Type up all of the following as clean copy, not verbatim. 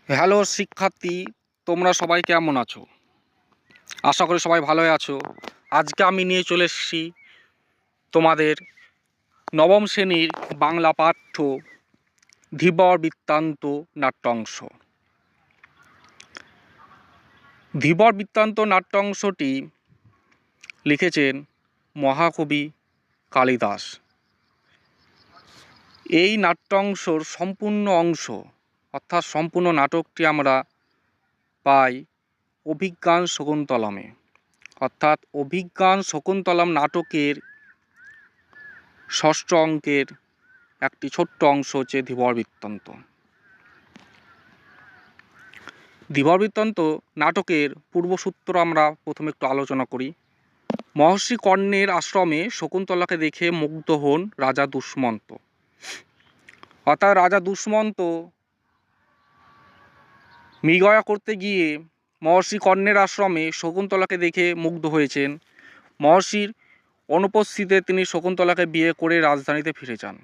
Hello শিক্ষার্থী, তোমরা সবাই কেমন আছো? আশা করি সবাই ভালোই আছো। আজকে আমি নিয়ে চলে এসেছি তোমাদের নবম শ্রেণীর বাংলা পাঠ্য ধীবর বৃত্তান্ত নাট্যাংশ। ধীবর বৃত্তান্ত নাট্যাংশটি লিখেছেন মহাকবি কালিদাস। এই নাট্যাংশর সম্পূর্ণ অংশ অর্থাৎ সম্পূর্ণ নাটকটি আমরা পাই অভিজ্ঞান শকুন্তলমে। অর্থাৎ অভিজ্ঞান শকুন্তলম নাটকের ষষ্ঠ অঙ্কের একটি ছোট্ট অংশ হচ্ছে ধীবর বৃত্তান্ত। ধীবর বৃত্তান্ত নাটকের পূর্বসূত্র আমরা প্রথমে একটু আলোচনা করি। মহর্ষি কর্ণের আশ্রমে শকুন্তলাকে দেখে মুগ্ধ হন রাজা দুষ্মন্ত। অর্থাৎ রাজা দুষ্মন্ত মৃগয়া করতে গিয়ে মহর্ষি কর্ণের আশ্রমে শকুন্তলাকে দেখে মুগ্ধ হয়েছেন। মহর্ষির অনুপস্থিতিতে তিনি শকুন্তলাকে বিয়ে করে রাজধানীতে ফিরে যান।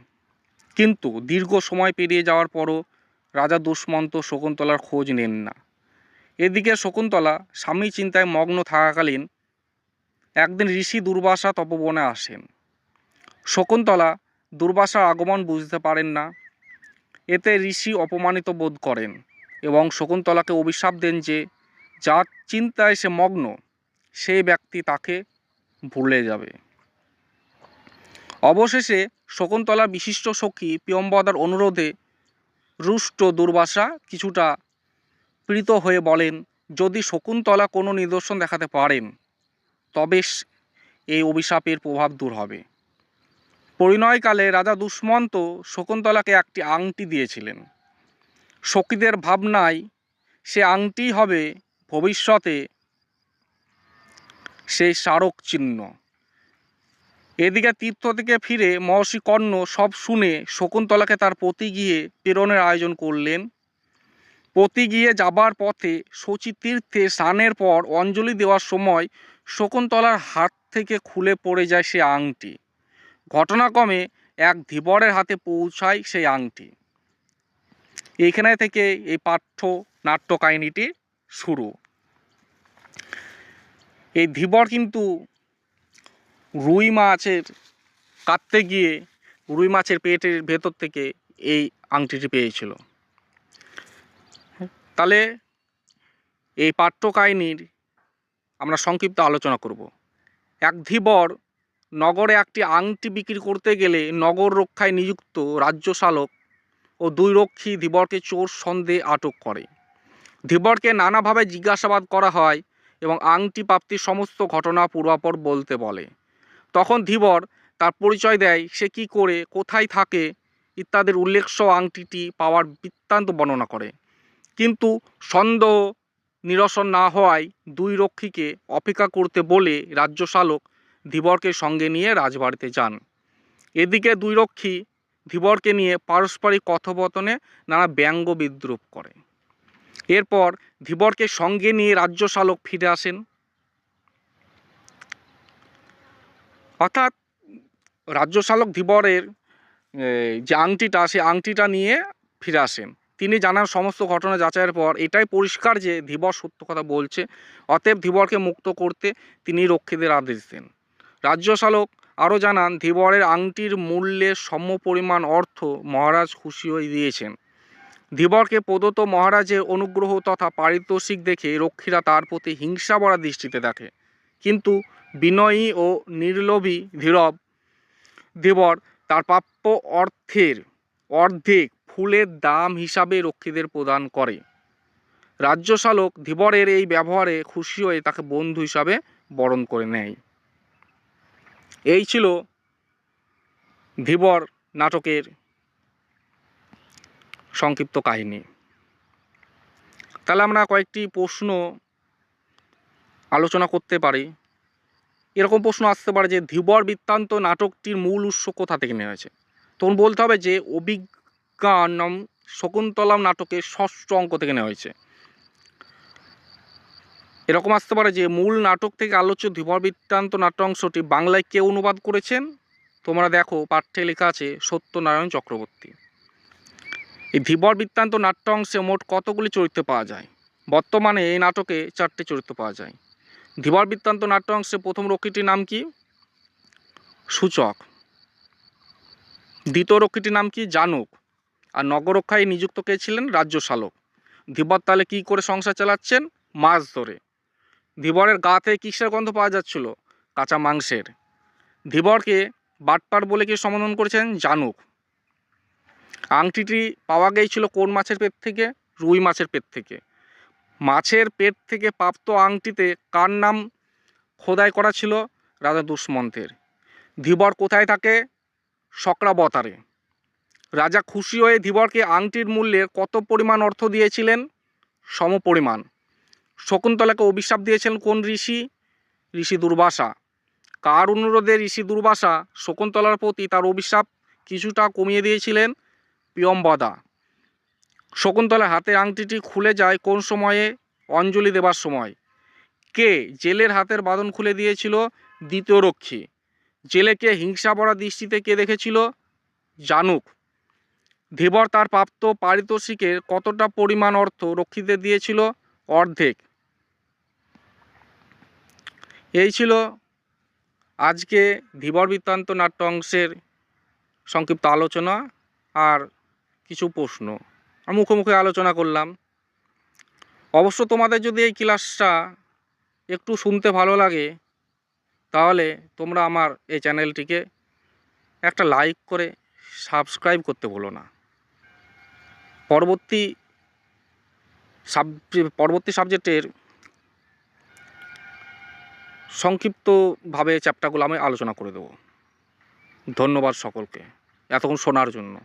কিন্তু দীর্ঘ সময় পেরিয়ে যাওয়ার পরও রাজা দুষ্মন্ত শকুন্তলার খোঁজ নেন না। এদিকে শকুন্তলা স্বামী চিন্তায় মগ্ন থাকাকালীন একদিন ঋষি দুর্বাসা তপবনে আসেন। শকুন্তলা দুর্বাসার আগমন বুঝতে পারেন না। এতে ঋষি অপমানিত বোধ করেন এবং শকুন্তলাকে অভিশাপ দেন যে যার চিন্তায় সে মগ্ন সেই ব্যক্তি তাকে ভুলে যাবে। অবশেষে শকুন্তলার বিশিষ্ট সখী প্রিয়ম্বদার অনুরোধে রুষ্ট দুর্বাসা কিছুটা পীড়িত হয়ে বলেন, যদি শকুন্তলা কোনো নিদর্শন দেখাতে পারেন তবে এই অভিশাপের প্রভাব দূর হবে। পরিণয়কালে রাজা দুষ্মন্ত শকুন্তলাকে একটি আংটি দিয়েছিলেন। সখীদের ভাবনায় সে আংটি হবে ভবিষ্যতে সেই স্মারক চিহ্ন। এদিকে তীর্থ থেকে ফিরে মহর্ষি কর্ণ সব শুনে শকুন্তলাকে তার পতিগৃহে প্রেরণের আয়োজন করলেন। পতিগৃহে যাবার পথে শচী তীর্থে স্নানের পর অঞ্জলি দেওয়ার সময় শকুন্তলার হাত থেকে খুলে পড়ে যায় সে আংটি। ঘটনাক্রমে এক ধীবরের হাতে পৌঁছায় সেই আংটি। এইখানে থেকে এই পাঠ্য নাট্য কাহিনীটি শুরু। এই ধীবর কিন্তু রুই মাছের কাটতে গিয়ে রুই মাছের পেটের ভেতর থেকে এই আংটিটি পেয়েছিল। তাহলে এই পাঠ্য কাহিনীর আমরা সংক্ষিপ্ত আলোচনা করব। এক ধীবর নগরে একটি আংটি বিক্রি করতে গেলে নগর রক্ষায় নিযুক্ত রাজ্যশালক ও দুই রক্ষী ধীবরকে চোর সন্দেহে আটক করে। ধীবরকে নানাভাবে জিজ্ঞাসাবাদ করা হয় এবং আংটি প্রাপ্তির সমস্ত ঘটনা পূর্বাপর বলতে বলে। তখন ধীবর তার পরিচয় দেয়, সে কী করে, কোথায় থাকে ইত্যাদির উল্লেখ্য আংটিটি পাওয়ার বৃত্তান্ত বর্ণনা করে। কিন্তু সন্দেহ নিরসন না হওয়ায় দুই রক্ষীকে অপেক্ষা করতে বলে রাজ্যশালক ধীবরকে সঙ্গে নিয়ে রাজবাড়িতে যান। এদিকে দুই রক্ষী ধীবরকে নিয়ে পারস্পরিক কথোপকথনে নানা ব্যঙ্গ বিদ্রূপ করে। এরপর ধীবরকে সঙ্গে নিয়ে রাজ্যশালক ফিরে আসেন। অর্থাৎ রাজ্যশালক ধীবরের যে আংটিটা, সেই আংটিটা নিয়ে ফিরে আসেন। তিনি জানান সমস্ত ঘটনা যাচাইয়ের পর এটাই পরিষ্কার যে ধীবর সত্য কথা বলছে। অতএব ধীবরকে মুক্ত করতে তিনি রক্ষীদের আদেশ দেন। রাজ্যশালক আরও জানান ধীবরের আংটির মূল্যে সম পরিমাণ অর্থ মহারাজ খুশি হয়ে দিয়েছেন। ধীবরকে প্রদত্ত মহারাজের অনুগ্রহ তথা পারিতোষিক দেখে রক্ষীরা তার প্রতি হিংসা ভরা দৃষ্টিতে দেখে। কিন্তু বিনয়ী ও নির্লোভী ধীবর তার প্রাপ্য অর্থের অর্ধেক ফুলের দাম হিসাবে রক্ষীদের প্রদান করে। রাজ্যশালক ধীবরের এই ব্যবহারে খুশি হয়ে তাকে বন্ধু হিসাবে বরণ করে নেয়। এই ছিল ধীবর নাটকের সংক্ষিপ্ত কাহিনী। তাহলে আমরা কয়েকটি প্রশ্ন আলোচনা করতে পারি। এরকম প্রশ্ন আসতে পারে যে ধীবর বৃত্তান্ত নাটকটির মূল উৎস কোথা থেকে নেওয়া হয়েছে। তখন বলতে হবে যে অভিজ্ঞানম শকুন্তলম নাটকের ষষ্ঠ অঙ্ক থেকে নেওয়া হয়েছে। এরকম আসতে পারে যে মূল নাটক থেকে আলোচ্য ধীবর বৃত্তান্ত নাট্যাংশটি বাংলায় কে অনুবাদ করেছেন। তোমরা দেখো পাঠ্যে লেখা আছে সত্যনারায়ণ চক্রবর্তী। এই ধীবর বৃত্তান্ত নাট্য অংশে মোট কতগুলি চরিত্র পাওয়া যায়? বর্তমানে এই নাটকে 4টে চরিত্র পাওয়া যায়। ধীবর বৃত্তান্ত নাট্য অংশে প্রথম রক্ষীটির নাম কি? সূচক। দ্বিতীয় রক্ষীটির নাম কি? জানুক। আর নগররক্ষায় নিযুক্ত কে ছিলেন? রাজ্যশালক। ধীবর তাহলে কী করে সংসার চালাচ্ছেন? মাছ ধরে। ধীবরের গা থেকে কিসের গন্ধ পাওয়া যাচ্ছিল? কাঁচা মাংসের। ধীবরকে বাটপার বলে কি সম্বোধন করেছেন? জানুক। আংটিটি পাওয়া গিয়েছিল কোন মাছের পেট থেকে? রুই মাছের পেট থেকে। মাছের পেট থেকে প্রাপ্ত আংটিতে কার নাম খোদাই করা ছিল? রাজা দুষ্মন্তের। ধীবর কোথায় থাকে? চক্রাবতারে। রাজা খুশি হয়ে ধীবরকে আংটির মূল্যের কত পরিমাণ অর্থ দিয়েছিলেন? সমপরিমাণ। শকুন্তলাকে অভিশাপ দিয়েছিলেন কোন ঋষি? ঋষি দুর্বাসা। কার অনুরোধে ঋষি দুর্বাসা শকুন্তলার প্রতি তার অভিশাপ কিছুটা কমিয়ে দিয়েছিলেন? প্রিয়ম্বদা। শকুন্তলার হাতের আংটিটি খুলে যায় কোন সময়ে? অঞ্জলি দেবার সময়। কে জেলের হাতের বাঁধন খুলে দিয়েছিল? দ্বিতীয় রক্ষী। জেলেকে হিংসা ভরা দৃষ্টিতে কে দেখেছিল? জানুক। ধীবর তার প্রাপ্ত পারিতোষিকের কতটা পরিমাণ অর্থ রক্ষীদের দিয়েছিল? অর্ধেক। এই ছিল আজকে ধীবর বৃত্তান্ত নাট্য অংশের সংক্ষিপ্ত আলোচনা আর কিছু প্রশ্ন মুখোমুখি আলোচনা করলাম। অবশ্য তোমাদের যদি এই ক্লাসটা একটু শুনতে ভালো লাগে তাহলে তোমরা আমার এই চ্যানেলটিকে একটা লাইক করে সাবস্ক্রাইব করতে ভুলো না। পরবর্তী সাবজেক্টের সংক্ষিপ্তভাবে চ্যাপ্টারগুলো আমি আলোচনা করে দেব। ধন্যবাদ সকলকে এতক্ষণ শোনার জন্য।